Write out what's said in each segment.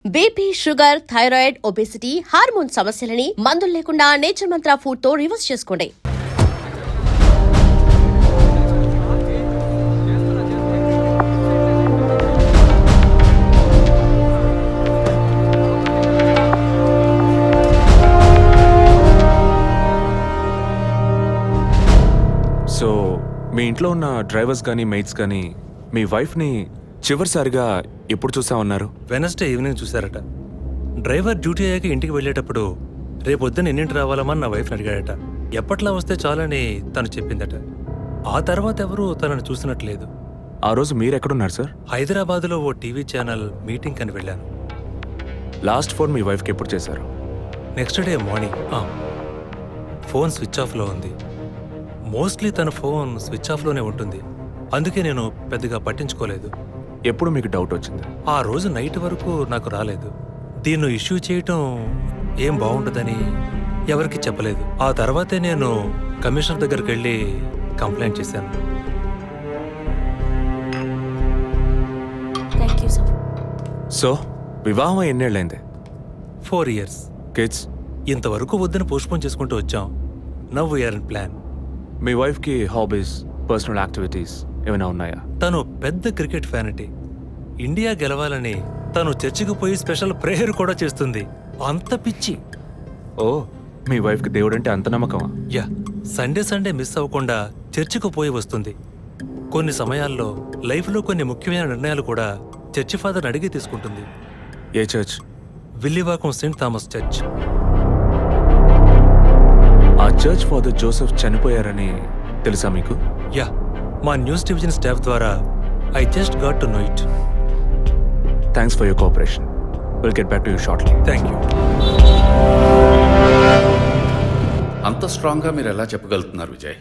BP, sugar, thyroid, obesity, hormone సమస్యలని మందులు లేకుండా నేచర్ మంత్ర ఫుడ్ తో రివర్స్ చేసుకోండి. సో మీ ఇంట్లో ఉన్న డ్రైవర్స్ కానీ మెయిట్స్ కానీ మీ వైఫ్ని చివరిసారిగా ఎప్పుడు చూసా ఉన్నారు? వెనస్డే ఈవినింగ్ చూశారట. డ్రైవర్ డ్యూటీ అయ్యాక ఇంటికి వెళ్ళేటప్పుడు రేపొద్దున ఎన్నింటి రావాలమని నా వైఫ్ని అడిగాడట. ఎప్పట్లా వస్తే చాలని తను చెప్పిందట. ఆ తర్వాత ఎవరూ తనను చూసినట్లేదు. ఆ రోజు మీరు ఎక్కడున్నారు సార్? హైదరాబాద్లో ఓ టీవీ ఛానల్ మీటింగ్ అని వెళ్ళాను. లాస్ట్ ఫోన్ మీ వైఫ్కి ఎప్పుడు చేశారు? Next day morning. Phone switch ఆఫ్లో ఉంది. మోస్ట్లీ తన ఫోన్ స్విచ్ ఆఫ్లోనే ఉంటుంది. అందుకే నేను పెద్దగా పట్టించుకోలేదు. ఎప్పుడు మీకు డౌట్ వచ్చింది? ఆ రోజు నైట్ వరకు నాకు రాలేదు. దీన్ని ఇష్యూ చేయటం ఏం బాగుంటుందని ఎవరికి చెప్పలేదు. ఆ తర్వాతే నేను కమిషనర్ దగ్గరికి వెళ్ళి కంప్లైంట్ చేశాను. సో వివాహం ఎన్నేళ్ళైంది? 4 years. కిడ్స్? ఇంతవరకు వద్దని పోస్ట్పోన్ చేసుకుంటూ వచ్చాం. Now we are in plan. మీ వైఫ్కి హాబీస్, పర్సనల్ యాక్టివిటీస్ ఏమైనా ఉన్నాయా? తను పెద్ద క్రికెట్ ఫ్యానిటీ. ఇండియా గెలవాలని తను చర్చికి పోయి స్పెషల్ ప్రేయర్ కూడా చేస్తుంది. అంత పిచ్చి. ఓ, మీ వైఫ్కి దేవుడు అంటే అంత నమ్మకమా? యా, సండే మిస్ అవ్వకుండా చర్చికి పోయి వస్తుంది. కొన్ని సమయాల్లో లైఫ్లో కొన్ని ముఖ్యమైన నిర్ణయాలు కూడా చర్చి ఫాదర్ని అడిగి తీసుకుంటుంది. ఏ church? Villivakkam saint Thomas church. ఆ చర్చ్ ఫాదర్ జోసెఫ్ చనిపోయారని తెలుసా మీకు? యా, మా న్యూస్ డివిజన్ స్టాఫ్ ద్వారా I just got to know it. Thanks for your cooperation. Will get back to you shortly. Thank you. అంత స్ట్రాంగ్గా మీరు ఎలా చెప్పగలుగుతున్నారు విజయ్?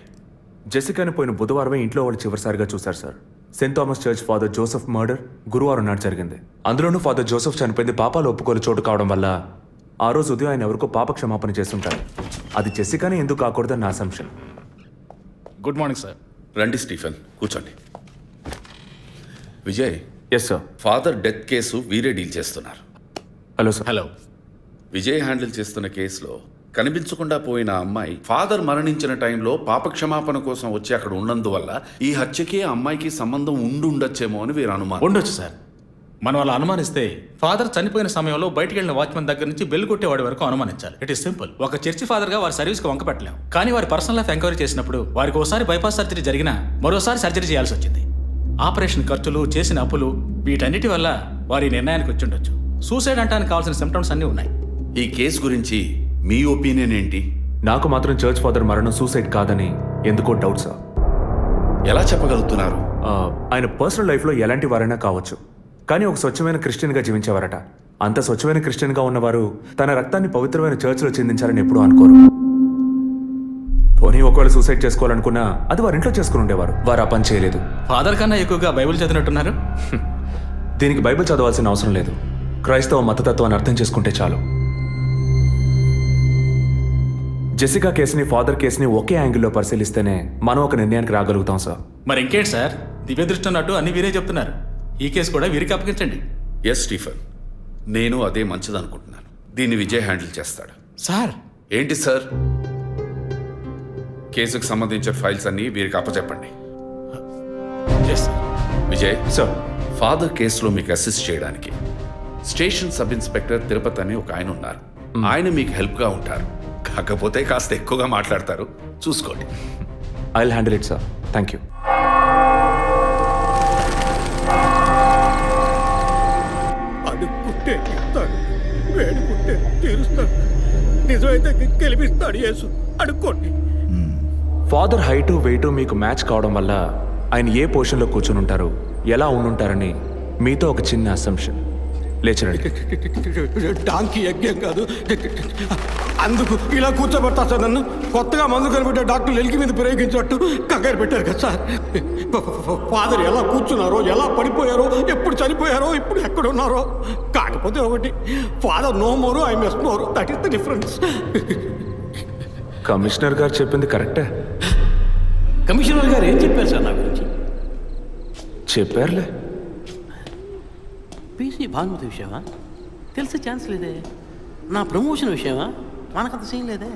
జెసికాని పోయిన బుధవారమే ఇంట్లో వాళ్ళు చివరిసారిగా చూశారు sir. Saint Thomas church father Joseph murder గురువారం నాడు జరిగింది. అందులోనూ ఫాదర్ జోసెఫ్ చనిపోయింది పాపాలు ఒప్పుకోలు చోటు కావడం వల్ల ఆ రోజు ఉదయం ఆయన ఎవరికో పాప క్షమాపణ చేస్తుంటారు. అది జెసికాని ఎందుకు కాకూడదని నా అసంప్షన్. Good morning sir. రండి స్టీఫెన్, కూర్చోండి. Vijay, yes sir. Father death case వీరే డీల్ చేస్తున్నారు. Hello sir. Hello. Vijay handle చేస్తున్న కేసులో కనిపించకుండా పోయిన అమ్మాయి ఫాదర్ మరణించిన టైంలో పాప క్షమాపణ కోసం వచ్చి అక్కడ ఉన్నందువల్ల ఈ హత్యకి ఆ అమ్మాయికి సంబంధం ఉండొచ్చేమో అని వీరు అనుమానం. ఉండొచ్చు సార్. మనం అలా అనుమానిస్తే ఫాదర్ చనిపోయిన సమయంలో బయటికి వెళ్ళిన వాచ్మెన్ దగ్గర నుంచి బెల్ కొట్టేవాడి వరకు అనుమానించాలి. It is simple. ఒక చర్చి ఫాదర్ గా వారి సర్వీస్కి వంక పెట్టలేం. కానీ వారి పర్సనల్ లైఫ్ ఎంక్వైరీ చేసినప్పుడు వారికి ఒకసారి బైపాస్ సర్జరీ జరిగినా మరోసారి సర్జరీ చేయాల్సి వచ్చింది. ఆపరేషన్ ఖర్చులు, చేసిన అప్పులు, వీటన్నిటి వల్ల వారి నిర్ణయానికి వచ్చి ఉండొచ్చు. సూసైడ్ అంటానికి కావాల్సిన సిమ్టమ్స్ అన్నీ ఉన్నాయి. ఈ కేసు గురించి మీ ఒపీనియన్ ఏంటి? నాకు మాత్రం చర్చ్ ఫాదర్ మరణం సూసైడ్ కాదని ఎందుకో డౌట్ సార్. ఎలా చెప్పగలుగుతున్నారు? ఆయన పర్సనల్ లైఫ్లో ఎలాంటి వారైనా కావచ్చు, కానీ ఒక స్వచ్ఛమైన క్రిస్టియన్గా జీవించేవారట. అంత స్వచ్ఛమైన క్రిస్టియన్గా ఉన్నవారు తన రక్తాన్ని పవిత్రమైన చర్చ్లో చెందించాలని ఎప్పుడూ అనుకోరు. పోనీ ఒకవేళ సూసైడ్ చేసుకోవాలనుకున్నా అది వారి ఇంట్లో చేసుకుని ఉండేవారు. వారు ఆ పని చేయలేదు. ఫాదర్ కన్నా ఎక్కువగా బైబిల్ చదివినట్టున్నారు. దీనికి బైబిల్ చదవాల్సిన అవసరం లేదు. క్రైస్తవ మతతత్వాన్ని అర్థం చేసుకుంటే చాలు. జెసికా కేసుని, ఫాదర్ కేసుని ఒకే యాంగిల్లో పరిశీలిస్తేనే మనం ఒక నిర్ణయానికి రాగలుగుతాం సార్. మరి ఇంకేంటి సార్, దివ్య దృష్టి ఉన్నట్టు అన్ని వీరే చెప్తున్నారు. ఈ కేసు కూడా వీరికి అప్పగించండి. ఎస్ స్టీఫెన్, నేను అదే మంచిదనుకుంటున్నాను. దీన్ని విజయ్ హ్యాండిల్ చేస్తాడు. సార్. ఏంటి సార్? కేసుకు సంబంధించిన ఫైల్స్ అన్ని వీరికి అప్పచెప్పండి. విజయ్ సార్, ఫాదర్ కేసులో మీకు అసిస్ట్ చేయడానికి స్టేషన్ సబ్ ఇన్స్పెక్టర్ తిరుపతి అని ఒక ఆయన ఉన్నారు. ఆయన మీకు హెల్ప్గా ఉంటారు. కాకపోతే కాస్త ఎక్కువగా మాట్లాడతారు, చూసుకోండి. I will handle it sir. Thank you. అడుక్కుంటే ఇస్తాడు, వేడుకుంటే తీరుస్తాడు, నిజమైతే గెలిపిస్తాడు యేసు. అడుక్కోండి. ఫాదర్ హైటు, వెయిటు మీకు మ్యాచ్ కావడం వల్ల ఆయన ఏ పొజిషన్లో కూర్చుని ఉంటారు, ఎలా ఉండుంటారని మీతో ఒక చిన్న అసంప్షన్. లేచరండి. డాంకీ యజ్ఞం కాదు, అందుకు ఇలా కూర్చోబెడతా సార్. నన్ను కొత్తగా మందు కనిపెట్టే డాక్టర్లు ఎలికి మీద ప్రయోగించినట్టు కంగారు పెట్టారు కదా సార్. ఫాదర్ ఎలా కూర్చున్నారో, ఎలా పడిపోయారో, ఎప్పుడు చనిపోయారో, ఇప్పుడు ఎక్కడున్నారో. కాకపోతే ఒకటి, father no more, I miss more. That is the difference. Commissioner గారు చెప్పింది కరెక్టే. కమిషనర్ గారు ఏం చెప్పారు సార్ నా గురించి? చెప్పారులే. పీసీ భానుమతి విషయమా? తెలిసే ఛాన్స్ లేదే. నా ప్రమోషన్ విషయమా? మనకంత సీన్ లేదే.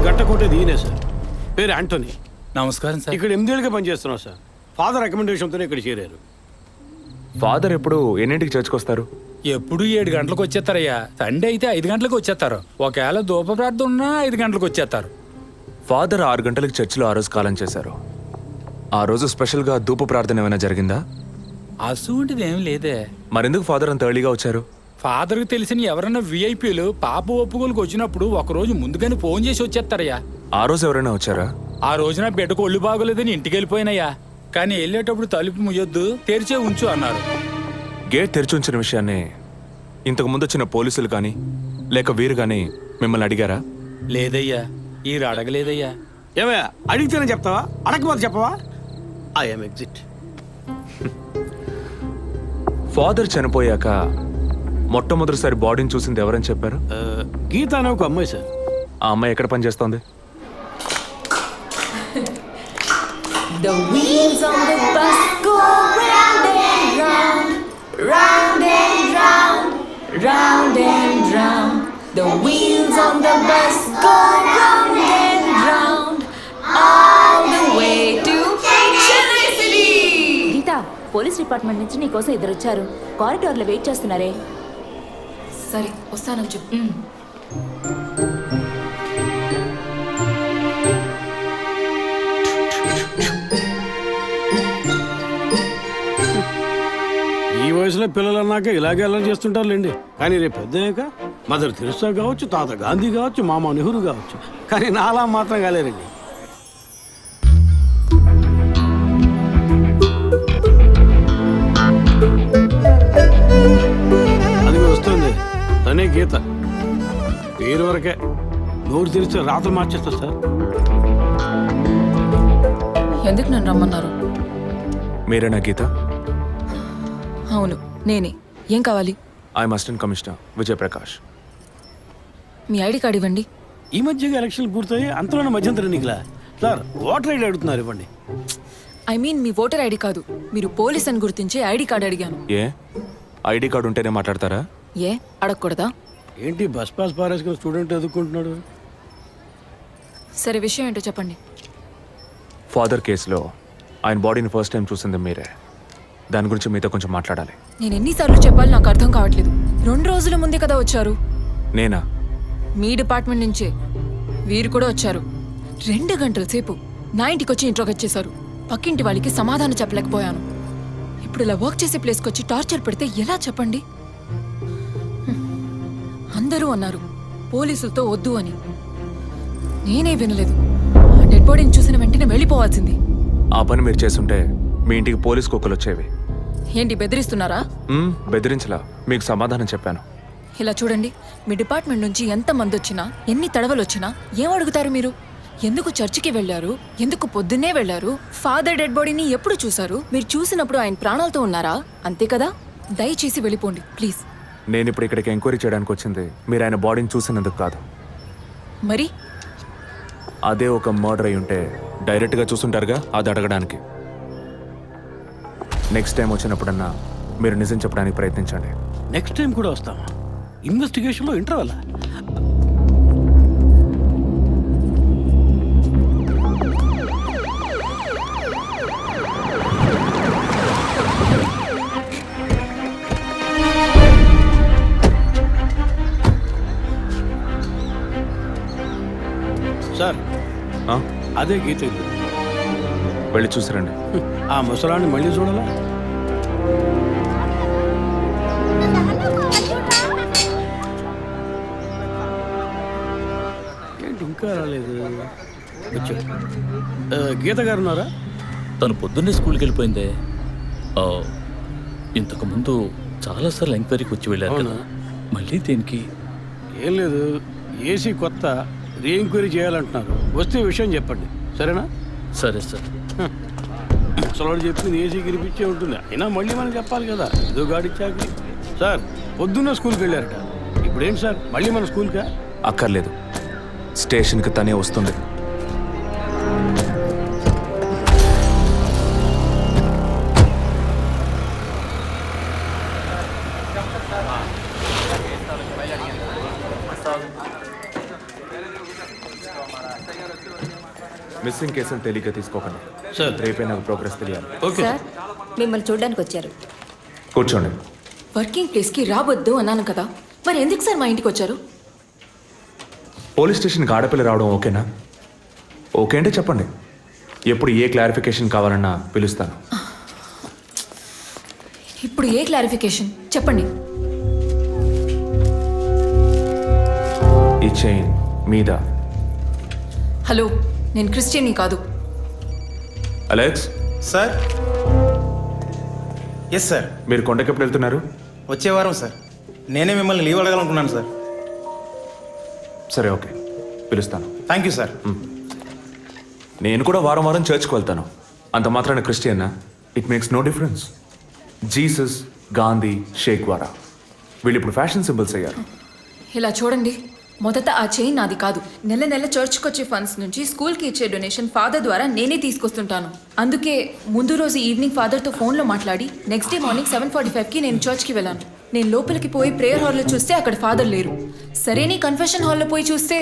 గట్టకొట్టేది ఈయనే సార్. పేరు యాంటోనీ. నమస్కారం సార్. ఇక్కడ 8 ఏళ్ళుగా పనిచేస్తున్నాం సార్. ఫాదర్ రికమెండేషన్తోనే ఇక్కడ చేరారు. ఫాదర్ ఎప్పుడు ఎన్నింటికి చర్చ్కి వస్తారు? ఎప్పుడు 7 గంటలకు వచ్చేస్తారయ్యా. సండే అయితే 5 గంటలకు వచ్చేస్తారు. ఒకవేళ ధూప ప్రార్థన ఉన్నా 5 గంటలకు వచ్చేస్తారు. ఫాదర్ 6 గంటలకు చర్చిలో ఆ రోజు కాలం చేశారు. ఆ రోజు స్పెషల్గా ధూప ప్రార్థన ఏమైనా జరిగిందా? అసువంటిది ఏం లేదే. మరెందుకు ఫాదర్ అంత ఎర్లీగా వచ్చారు? ఫాదర్కి తెలిసిన ఎవరైనా విఐపీలు పాప ఒప్పుకోలకు వచ్చినప్పుడు ఒకరోజు ముందుగానే ఫోన్ చేసి వచ్చేస్తారయ్యా. ఆ రోజు ఎవరైనా వచ్చారా? ఆ రోజున బిడ్డకు ఒళ్ళు బాగోలేదని ఇంటికి వెళ్ళిపోయినయ్యా. కానీ వెళ్ళేటప్పుడు తలుపు ముయ్యొద్దు, తెరిచే ఉంచు అన్నారు. గేట్ తెరిచి ఉంచిన విషయాన్ని ఇంతకు ముందు వచ్చిన పోలీసులు కానీ లేక వీరు కానీ మిమ్మల్ని అడిగారా? లేదయ్యా, ఈ అడగలేదయ్యా. ఏమయ్యా అడిగితేనే చెప్తావా? అడగకపోతే చెప్పవా? I'm exit. ఫాదర్ చనిపోయాక మొట్టమొదటిసారి బాడీని చూసింది ఎవరని చెప్పారు? గీత అనే ఒక అమ్మాయి సార్. ఆ అమ్మాయి ఎక్కడ పనిచేస్తోంది? The wheels on the bus go round and round, round and round, round and round. The wheels on the bus go round and round, all the way to Chennai City. Geetha, police department నుంచి నీకోసం ఇద్దరు వచ్చారు. కారిడార్లో wait చేస్తున్నారే. సరే వస్తాను చెప్పు. ఈ వయసులో పిల్లలు అన్నాక ఇలాగే అలా చేస్తుంటారులేండి. కానీ రేపు పెద్దయ్యాక మదర్ తెరిసా కావచ్చు, తాత గాంధీ కావచ్చు, మామ నెహ్రూ కావచ్చు. కానీ నాలా మాత్రం కాలేరండి. అది వస్తుంది. తనే గీత. పేరు వరకే, నోరు తెరిస్తే రాత్రి మార్చేస్తా సార్. ఎందుకు నన్ను రమ్మన్నారు? మీరేనా గీత? అవును నేనే. ఏం కావాలి? I'm assistant commissioner Vijay Prakash. Me ID card ఇవ్వండి. ఈ మధ్యగా ఎలక్షన్లు పూర్తయి అంతలోనే మధ్యంతర ఎన్నికలా సార్? ఓటర్ ఐడి అడుగుతున్నారు, ఇవ్వండి. I mean me voter ID కాదు, మీరు పోలీస్ అని గుర్తించే ఐడి కార్డ్ అడిగాను. ఏ ఐడి కార్డు ఉంటేనే మాట్లాడతారా? ఏ అడగకూడదా? ఏంటి బస్ పాస్ పారేసుకుని స్టూడెంట్ ఎదుర్కొంటున్నాడు? సరే విషయం ఏంటో చెప్పండి. ఫాదర్ కేసులో ఆయన బాడీని ఫస్ట్ టైం చూసింది మీరే. దాని గురించి మీతో కొంచెం మాట్లాడాలి. నేను ఎన్నిసార్లు చెప్పాలి, నాకు అర్థం కావట్లేదు. 2 రోజుల ముందే కదా వచ్చారు. నేనా? మీ డిపార్ట్మెంట్ నుంచే వీరు కూడా వచ్చారు. 2 గంటల సేపు నా ఇంటికి వచ్చి ఇంట్రోగేట్ చేశారు. పక్కింటి వాళ్ళకి సమాధానం చెప్పలేకపోయాను. ఇప్పుడు ఇలా వర్క్ చేసే ప్లేస్కి వచ్చి టార్చర్ పెడితే ఎలా చెప్పండి? అందరూ అన్నారు పోలీసులతో వద్దు అని. నేనే వినలేదు. డెడ్ బాడీని చూసిన వెంటనే వెళ్ళిపోవాల్సింది. ఆ పని మీరు చేస్తుంటే మీ ఇంటికి పోలీస్ కుక్కలు వచ్చేవి. ఏంటి బెదిరిస్తున్నారా? బెదిరించలా, మీకు సమాధానం చెప్పాను. ఇలా చూడండి, మీ డిపార్ట్మెంట్ నుంచి ఎంతమంది వచ్చినా, ఎన్ని తడవలు వచ్చినా ఏం అడుగుతారు మీరు? ఎందుకు చర్చికి వెళ్ళారు? ఎందుకు పొద్దున్నే వెళ్ళారు? ఫాదర్ డెడ్ బాడీని ఎప్పుడు చూశారు? మీరు చూసినప్పుడు ఆయన ప్రాణాలతో ఉన్నారా? అంతే కదా. దయచేసి వెళ్ళిపోండి ప్లీజ్. నేను ఇప్పుడు ఇక్కడికి ఎంక్వైరీ చేయడానికి వచ్చింది మీరు ఆయన బాడీని చూసినందుకు కాదు. మరి అదే ఒక మర్డర్ అయి ఉంటే డైరెక్ట్గా చూసుంటారుగా, అది అడగడానికి. నెక్స్ట్ టైం వచ్చినప్పుడన్నా మీరు నిజం చెప్పడానికి ప్రయత్నించండి. నెక్స్ట్ టైం కూడా వస్తామా? ఇన్వెస్టిగేషన్లో ఇంటర్వల్. సార్ ఆ? అదే గీత ఇల్లు. వెళ్ళి చూసిరండి. ఆ ముసలాన్ని మళ్ళీ చూడాలా? ఏంటి ఇంకా రాలేదు? వచ్చా. గీత గారు ఉన్నారా? తను పొద్దున్నే స్కూల్కి వెళ్ళిపోయిందే. ఇంతకు ముందు చాలాసార్లు ఎంక్వైరీకి వచ్చి వెళ్ళారు కదా, మళ్ళీ దేనికి? ఏం లేదు, ఏసీ కొత్త రీ ఎంక్వైరీ చేయాలంటున్నారు. వస్తే విషయం చెప్పండి, సరేనా? సరే సార్. ముసలాడు చెప్పింది ఏసీ గిరిపించే ఉంటుంది, అయినా మళ్ళీ మనం చెప్పాలి కదా, ఏదో గాడిచ్చాక. సార్ పొద్దున్న స్కూల్కి వెళ్ళారట, ఇప్పుడేంటి సార్ మళ్ళీ మన స్కూల్కా? అక్కర్లేదు, స్టేషన్కి తనే వస్తుంది. మిస్సింగ్ కేసులు తేలిగ్గా తీసుకోకండి సార్ రేపే నాకు ప్రోగ్రెస్ తెలియాలి. ఓకే సార్ మిమ్మల్ని చూడడానికి వచ్చారు. కూర్చోండి. వర్కింగ్ ప్లేస్కి రావద్దు అన్నాను కదా, మరి ఎందుకు సార్ మా ఇంటికి వచ్చారు? పోలీస్ స్టేషన్కి ఆడపిల్ల రావడం ఓకేనా? ఓకే అంటే చెప్పండి, ఎప్పుడు ఏ క్లారిఫికేషన్ కావాలన్నా పిలుస్తాను. ఇప్పుడు ఏ క్లారిఫికేషన్ చెప్పండి. ఈ చైన్ మీద. హలో, నేను క్రిస్టియన్ని కాదు. Alex sir. Yes sir. మీరు కొండకి ఎప్పుడు వెళ్తున్నారు? వచ్చే వారం సార్. నేనే మిమ్మల్ని లీవ్ అడగాలనుకున్నాను సార్. సరే ఓకే, పిలుస్తాను. Thank you sir. నేను కూడా వారం వారం చర్చ్కి వెళ్తాను. అంత మాత్రాన క్రిస్టియన్నా? It makes no difference. Jesus, Gandhi, షేక్ వారా వీళ్ళు ఇప్పుడు ఫ్యాషన్ సింబల్స్ అయ్యారు. ఇలా చూడండి, మొదట ఆ చైన్ నాది కాదు. నెల నెల చర్చ్కి వచ్చే ఫండ్స్ నుంచి స్కూల్కి ఇచ్చే డొనేషన్ ఫాదర్ ద్వారా నేనే తీసుకొస్తుంటాను. అందుకే ముందు రోజు ఈవినింగ్ ఫాదర్తో ఫోన్లో మాట్లాడి నెక్స్ట్ డే మార్నింగ్ 7:45కి నేను చర్చ్కి వెళ్ళాను. నేను లోపలికి పోయి ప్రేయర్ హాల్లో చూస్తే అక్కడ ఫాదర్ లేరు. సరే నీ కన్ఫెషన్ హాల్లో పోయి చూస్తే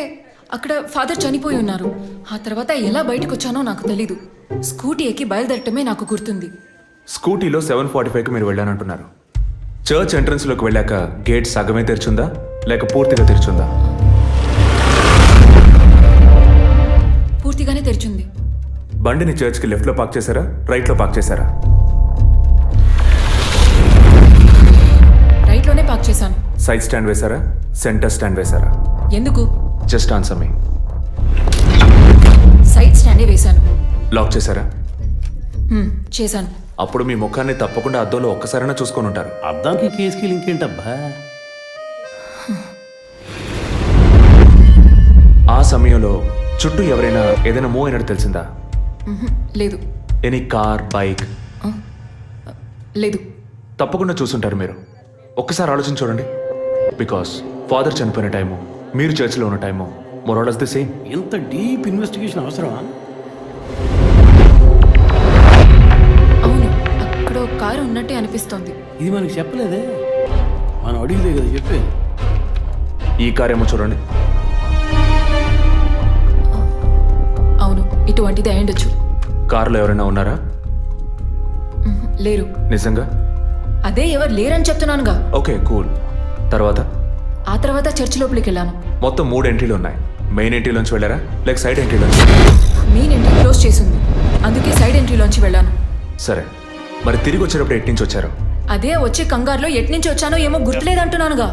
అక్కడ ఫాదర్ చనిపోయి ఉన్నారు. ఆ తర్వాత ఎలా బయటకు వచ్చానో నాకు తెలీదు. స్కూటీ ఎక్కి బయలుదేరటమే నాకు గుర్తుంది. స్కూటీలో 7:45కి మీరు వెళ్ళానంటున్నారు. చర్చ్ ఎంట్రన్స్లోకి వెళ్ళాక గేట్ సగమే తెరిచుందా లేక పూర్తిగా తెరిచుందా? పూర్తిగానే తెరిచింది. బండిని చర్చ్కి లెఫ్ట్లో పార్క్ చేశారా, రైట్లో పార్క్ చేశారా? రైట్లోనే పార్క్ చేశాను. సైడ్ స్టాండ్ వేశారా, సెంటర్ స్టాండ్ వేశారా? ఎందుకు? జస్ట్ ఆన్సర్ మీ. సైడ్ స్టాండే వేశాను. లాక్ చేశారా? చేశాను. అప్పుడు మీ ముఖాన్ని తప్పకుండా అద్దంలో ఒక్కసారైనా చూసుకొని ఉంటారు. అద్దానికి కేసుకి లింక్ ఏంటబ్బా? ఆ సమయంలో చుట్టూ ఎవరైనా ఏదైనా మూవ్ అయినట్టు తెలిసిందా? లేదు. Any car, bike? లేదు. తప్పకుండా చూసుంటారు మీరు. ఒక్కసారి ఆలోచించి చూడండి. బికాస్ ఫాదర్ చనిపోయిన టైము, మీరు చర్చిలో ఉన్న టైము మోరాలస్ ది సేమ్. ఇంత డీప్ ఇన్వెస్టిగేషన్ అవసరమా? అవును, అక్కడ ఒక కారు ఉన్నట్టే అనిపిస్తోంది. ఇది మనకి చెప్పలేదే, మనం అడిగితే కదా చెప్పేది. ఈ కార్ ఏమో చూడండి. అవును, ఇటువంటిది అయ్యుండొచ్చు. కారులో ఎవరైనా ఉన్నారా? లేరు. నిజంగా? అదే ఎవరు లేరని చెప్తున్నానుగా. Okay cool. తర్వాత? ఆ తర్వాత చర్చ్ లోపలికి వెళ్ళాను. మొత్తం 3 ఎంట్రీలు ఉన్నాయి. మెయిన్ ఎంట్రీలోంచి వెళ్ళారా లేక సైడ్ ఎంట్రీలోంచి? మెయిన్ ఎంట్రీ క్లోజ్ చేసింది, అందుకే సైడ్ ఎంట్రీలోంచి వెళ్ళాను. సరే, మరి తిరిగి వచ్చేటప్పుడు ఎట్నుంచి వచ్చారు? అదే వచ్చే కంగారులో ఎట్నుంచి వచ్చానో ఏమో గుర్తులేదంటున్నానుగా.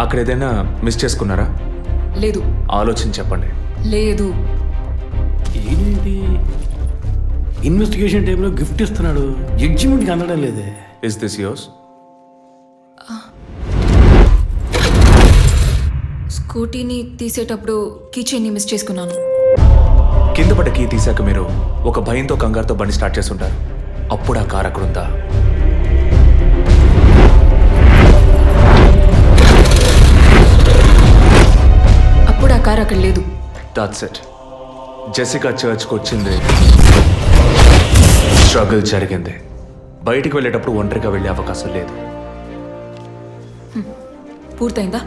అక్కడ ఏదైనా మిస్ చేసుకున్నారా? లేదు. ఆలోచించి చెప్పండి. లేదు. ఏంటి ఇన్వెస్టిగేషన్ టైంలో గిఫ్ట్ ఇస్తున్నాడు, జడ్జిమెంట్కి అందడం లేదే. Is this yours? స్కూటీని తీసేటప్పుడు కీచైన్ని మిస్ చేసుకున్నాను. కింద పడ్డ కీ తీసాక మీరు ఒక భయంతో కంగారుతో బండి స్టార్ట్ చేస్తుంటారు. అప్పుడు ఆ కార్ అక్కడుందా? అప్పుడు ఆ కారు అక్కడ లేదు. That's it. జెసికా చర్చ్కి వచ్చింది, స్ట్రగుల్ జరిగింది. బయటికి వెళ్ళేటప్పుడు ఒంటరిగా వెళ్ళే అవకాశం లేదు. పూర్తయిందా?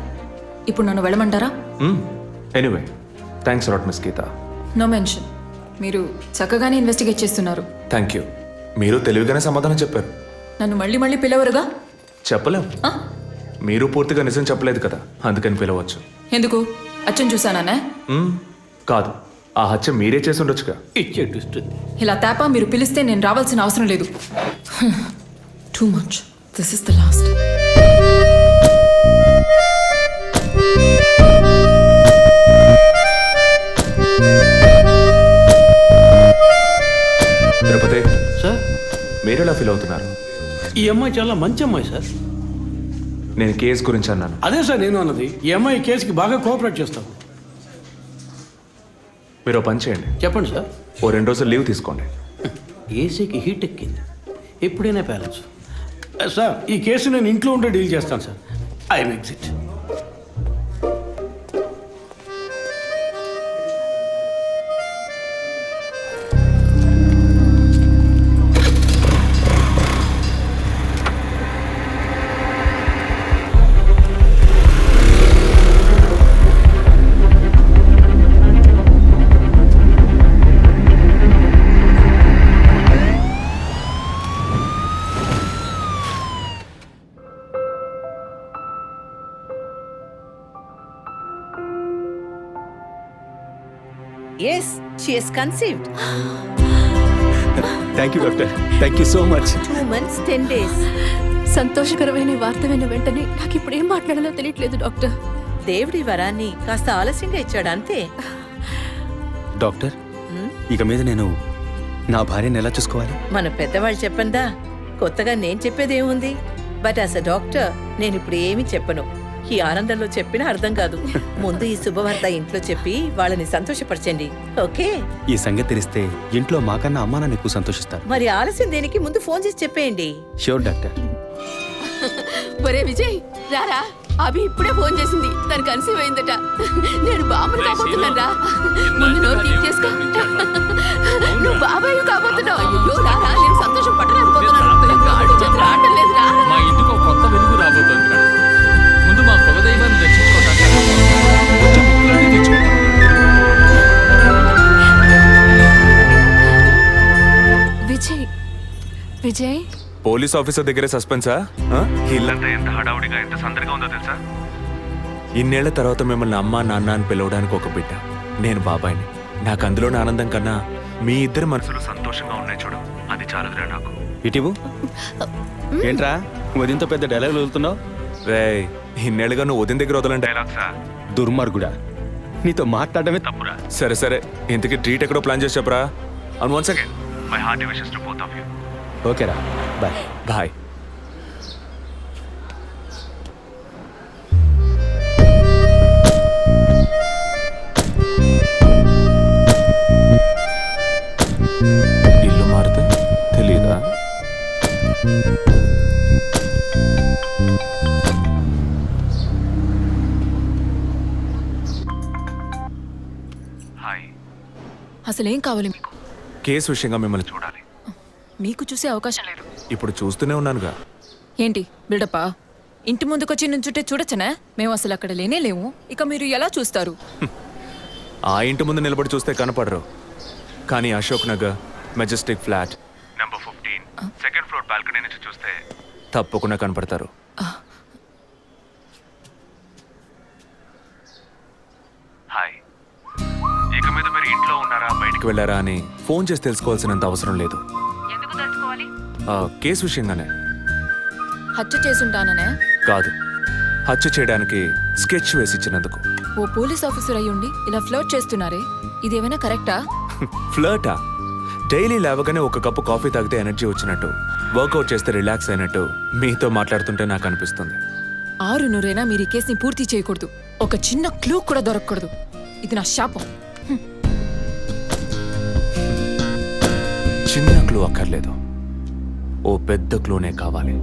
ఇప్పుడు నన్ను వెళ్ళమంటారా? Anyway, thanks lot miss Geetha. No mention. మీరు చక్కగానే ఇన్వెస్టిగేట్ చేస్తున్నారు. Thank you. మీరు తెలివిగానే సమాధానం చెప్పారు. నన్ను మళ్ళీ మళ్ళీ పిలవరుగా? చెప్పలేం. ఆ? మీరు పూర్తిగా నిజం చెప్పలేదు కదా, అందుకని పిలవచ్చు. ఎందుకు? అచ్చం చూసానా? కాదు, ఆ హత్య మీరే చేసి ఉండొచ్చుగా. ఇచ్చే ట్విస్ట్. ఇలా తేపా మీరు పిలిస్తే నేను రావాల్సిన అవసరం లేదు. Too much. This is the last. Tirupati, sir, మీరెలా ఫీల్ అవుతున్నారు? ఈ అమ్మాయి చాలా మంచి అమ్మాయి సార్. నేను కేసు గురించి అన్నాను. అదే సార్ నేను అన్నది. ఈ అమ్మాయి కేసుకి బాగా కోఆపరేట్ చేస్తాం. మీరు ఓ పని చేయండి, చెప్పండి సార్. ఓ 2 రోజులు లీవ్ తీసుకోండి. ఏసీకి హీట్ ఎక్కింది, ఎప్పుడైనా బ్యాలెన్స్. సార్, ఈ కేసు నేను ఇంట్లో ఉంటే డీల్ చేస్తాను sir. I'm exit. Yes, she is conceived. Thank you doctor, thank you so much. 2 months, 10 days. సంతోషకరమైన వార్త విన్న వెంటనే నాకు ఇప్పుడు ఏం మాట్లాడాలో తెలియట్లేదు డాక్టర్. దేవుడి వరాన్ని కాస్త ఆలస్యంగా ఇచ్చాడు అంతే. డాక్టర్, ఇక మీద నేను నా భార్యను ఎలా చూసుకోవాలి? మన పెద్దవాళ్ళు చెప్పందా, కొత్తగా నేను చెప్పేదేముంది. బట్ యాజ్ అ డాక్టర్ నేను ఇప్పుడు ఏమీ చెప్పను. ఈ ఆనందంలో చెప్పినా అర్థం కాదు. ముందు ఈ శుభవార్త ఇంట్లో చెప్పి వాళ్ళని సంతోషపరచండి, ఓకే? ఈ సంగతి తెలిస్తే ఇంట్లో మాకన్నా అమ్మా నాన్న ఎక్కువ సంతోషిస్తారు. మరి ఆలస్యం దేనికి, ముందు ఫోన్ చేసి చెప్పేయండి. Sure doctor. ఒరే విజయ్, రారా. అభి ఇప్పుడే ఫోన్ చేసింది, తను కన్సీవ్ అయిందట. నేను బాబుని కాబోతున్నాను రా. ముందు నోరు తీపి చేసుకో. నువ్వు బాబాయ్ కాబోతున్నావు. అయ్యో రారా, నేను సంతోషం పట్టలేకపోతున్నాను. ఆడు చేతులు ఆడటం లేదు రా. మా ఇంటికి ఒక కొత్త వెలుగు రాబోతోంది మేడం. ముందు మా కులదైవాన్ని దర్శించుకోవటానికి వచ్చే ముక్కులన్నీ తెచ్చుకుంటాం. విజయ్, విజయ్, పోలీస్ ఆఫీసర్ దగ్గరే సస్పెన్సా? ఇల్లంతా ఎంత హడావుడిగా, ఎంత సందడిగా ఉందో తెలుసా? ఇన్నేళ్ల తర్వాత మిమ్మల్ని అమ్మా నాన్న అని పిలవడానికి ఒక బిడ్డ. నేను బాబాయిని. నాకు అందులోని ఆనందం కన్నా మీ ఇద్దరు మనసులు సంతోషంగా ఉన్నాయి చూడు, అది చాలదురా నాకు. ఇటీవు ఏంట్రా ఉదయంతో పెద్ద డైలాగులు వదులుతున్నావు? రే, ఇన్నేళ్ళుగా నువ్వు ఉదయం దగ్గర వదలని డైలాగ్సా? దుర్మార్గుడా, నీతో మాట్లాడమే తప్పురా. సరే సరే, ఇంతకీ ట్రీట్ ఎక్కడో ప్లాన్ చేసి చెప్పరా. And once again my hearty wishes to both of you. ఓకేరా, బాయ్. బాయ్. ఇల్లు మారితే తెలీదా? హాయ్. అసలేం కావాలి మీకు? కేసు విషయంగా మిమ్మల్ని చూడాలి. మీకు చూసే అవకాశం లేదు. ఇప్పుడు చూస్తూనే ఉన్నానుగా. ఏంటి బిల్డప్పా? ఇంటి ముందుకొచ్చి నుంచుంటే చూడొచ్చనా? మేము అసలు అక్కడ లేనే లేము. ఇక మీరు ఎలా చూస్తారు? ఆ ఇంటి ముందు నిలబడి చూస్తే కనపడరు, కానీ Ashok Nagar Majestic flat number 15 second floor balcony నుంచి చూస్తే తప్పకుండా కనపడతారు. హాయ్. ఇక మీద మీరు ఇంట్లో ఉన్నారా, బయటికి వెళ్ళారా అని ఫోన్ చేసి తెలుసుకోవాల్సినంత అవసరం లేదు. కేసు విషయంగానే. హత్య చేసుంటాననే కాదు, హత్య చేయడానికి స్కెచ్ వేసి ఇచ్చినందుకు. ఓ పోలీస్ ఆఫీసర్ అయ్యుండి ఇలా ఫ్లర్ట్ చేస్తున్నారే, ఇదేమైనా కరెక్టా? ఫ్లర్టా? డైలీ లేవగానే ఒక కప్పు కాఫీ తాగితే ఎనర్జీ వచ్చినట్టు, వర్కౌట్ చేస్తే రిలాక్స్ అయినట్టు మీతో మాట్లాడుతుంటే నాకు అనిపిస్తుంది. 6 మీరు ఈ కేసుని పూర్తి చేయకూడదు. ఒక చిన్న క్లూ కూడా దొరకకూడదు. ఇది నా శాపం. చిన్న క్లూ అక్కర్లేదు, ఓ పెద్ద క్లూనే కావాలి.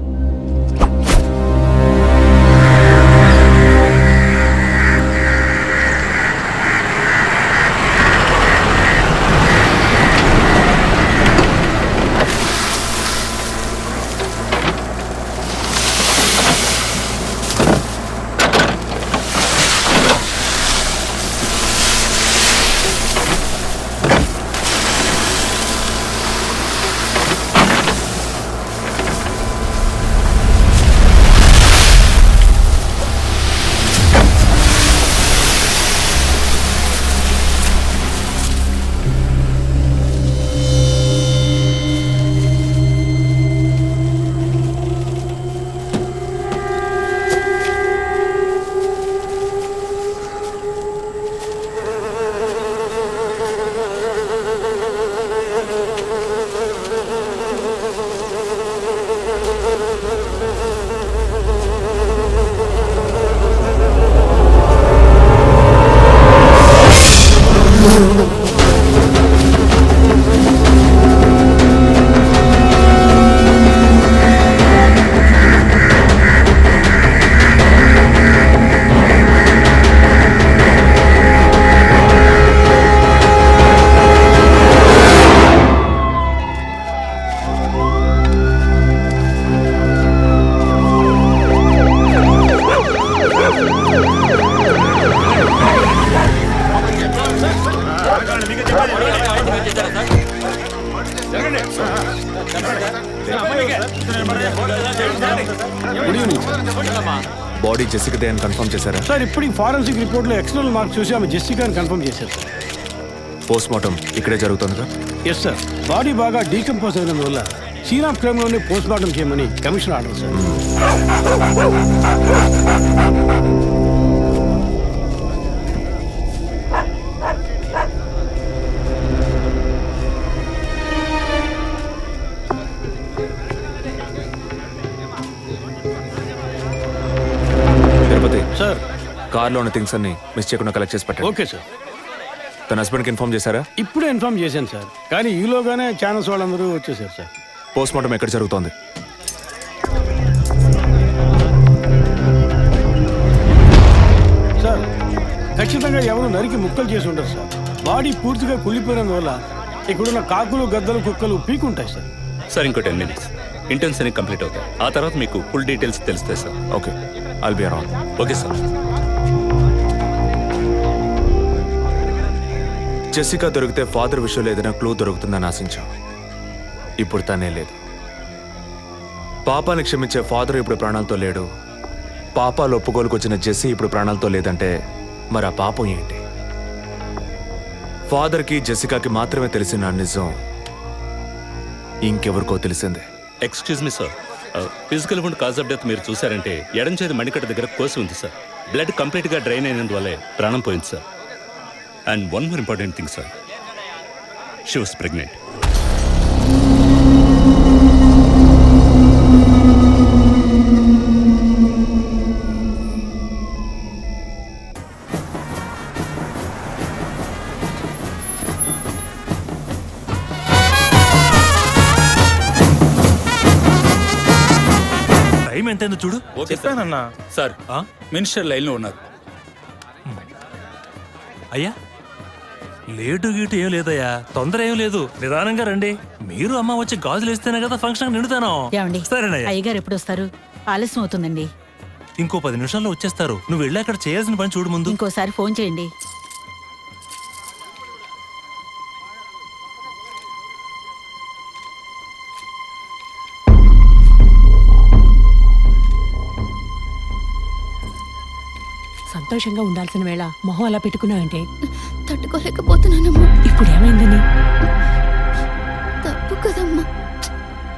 గుడ్ ఈవినింగ్ బాడీ జెసికాదే అని కన్ఫర్మ్ చేశారా? సార్ ఇప్పుడు ఫారెన్సిక్ రిపోర్ట్లో ఎక్స్టర్నల్ మార్క్స్ చూసి ఆమె జెస్సికా అని కన్ఫర్మ్ చేశారు సార్. పోస్ట్ మార్టం ఇక్కడే జరుగుతుందిగా? Yes sir. బాడీ బాగా డీకంపోజ్ అయినందువల్ల సీన్ ఆఫ్ క్రైమ్లోనే పోస్ట్ మార్టం చేయమని commission order sir. Tirupati sir కార్లో ఉన్న థింగ్స్ అన్ని మిస్ చేయకుండా కలెక్ట్ చేసి పెట్టండి. Okay sir. తన హస్బెండ్కి ఇన్ఫార్మ్ చేశారా? ఇప్పుడే ఇన్ఫార్మ్ చేశాను సార్, కానీ ఈలోగానే ఛానల్స్ వాళ్ళందరూ వచ్చేసారు సార్. పోస్ట్ మార్టం ఎక్కడ జరుగుతోంది? సార్ ఖచ్చితంగా ఎవరు నరికి ముక్కలు చేసి ఉంటారు సార్. బాడీ పూర్తిగా కుళ్ళిపోయినందువల్ల ఇక్కడున్న కాకులు గద్దలు కుక్కలు పీకుంటాయి సార్. సార్ ఇంకో 10 minutes ఇంటర్న్స్ అన్ని కంప్లీట్ అవుతాయి. ఆ తర్వాత మీకు ఫుల్ డీటెయిల్స్ తెలుస్తాయి sir. Okay, I'll be around. Okay sir. Jessica దొరికితే ఫాదర్ విషయంలో ఏదైనా క్లూ దొరుకుతుందని ఆశించాం. ఇప్పుడు తనే లేదు. పాపాన్ని క్షమించే ఫాదర్ ఇప్పుడు ప్రాణాలతో లేడు. పాపాలు ఒప్పుకోలుకు వచ్చిన జెస్సీ ఇప్పుడు ప్రాణాలతో లేదంటే మరి ఆ పాపం ఏంటి? ఫాదర్కి జెసికాకి మాత్రమే తెలిసిన నిజం ఇంకెవరికో తెలిసిందే. Excuse me sir, physical wound cause of death మీరు చూసారంటే ఎడం చేతి మణికట్ట దగ్గర కోసి ఉంది సార్. బ్లడ్ కంప్లీట్గా డ్రైన్ అయినందువల్లే ప్రాణం పోయింది sir. And one more important thing sir, she was pregnant. Time ఎంతైందో చూడు. చెప్పానన్నా సార్ మినిస్టర్ లైన్లో ఉన్నారు. అయ్యా లేటు గీటు ఏం లేదయ్యా, తొందర ఏం లేదు, నిదానంగా రండి. మీరు అమ్మ వచ్చి గాజులు వేస్తేనే కదా ఫంక్షన్ నిండుతాను. సరేనయ్యా. అయ్యగారు ఎప్పుడు వస్తారు? ఆలస్యం అవుతుందండి. ఇంకో 10 నిమిషాల్లో వచ్చేస్తారు. నువ్వు వెళ్ళి అక్కడ చేయాల్సిన పని చూడు ముందు. ఇంకోసారి ఫోన్ చేయండి. సంతోషంగా ఉండాల్సిన వేళ మొహం అలా పెట్టుకున్నావంటే తట్టుకోలేకపోతున్నానమ్మా. ఇప్పుడు ఏమైందని? తప్పు కదమ్మా.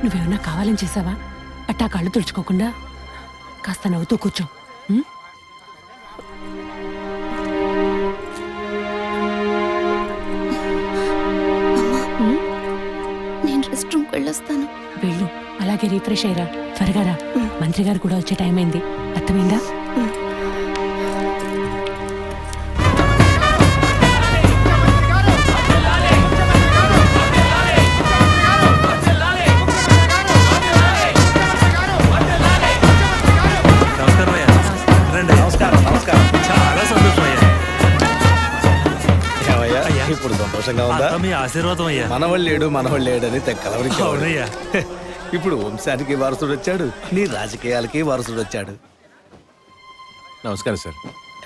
నువ్వేమన్నా కావాలని చేసావా? అట్టా కళ్ళు తుడుచుకోకుండా కాస్త నవ్వుతూ కూర్చో. ఉం? నేను రెస్ట్ రూమ్కి వెళ్ళొస్తాను. వెళ్ళు, అలాగే రీఫ్రెష్ అయ్యరా. త్వరగా రా, మంత్రి గారు కూడా వచ్చే టైం అయింది. అర్థమైందా? నమస్కారం అయ్యా. రండి. చాలా సంతోషం అయ్యా. అయ్యా, ఇప్పుడు సంతోషంగా ఉందా? అంతా మీ ఆశీర్వాదం అయ్యా. మనవాళ్ళు లేడని తెక్కలవరించాడు. అవునయ్యా. ఇప్పుడు వంశానికి వారసుడు వచ్చాడు, నీ రాజకీయాలకి వారసుడు వచ్చాడు. నమస్కారం సార్.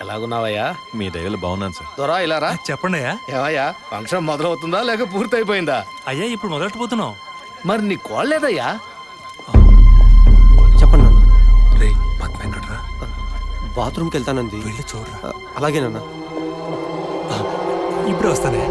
ఎలాగున్నావయ్యా? మీ దయలు బాగున్నాను సార్. దొరా ఇలా రా. చెప్పండి అయ్యా. ఏవయ్యా, ఫంక్షన్ మొదలవుతుందా లేక పూర్తయిపోయిందా? అయ్యా ఇప్పుడు మొదలెట్టబోతున్నాం. మరి నీ కోళ్ళేదయ్యా? చెప్పండి నాన్న. రే పద్మ ఎక్కడరా? బాత్రూమ్కి వెళ్తానంది. వెళ్ళి చూడరా. అలాగేనన్నా. ఇప్పుడే వస్తానే.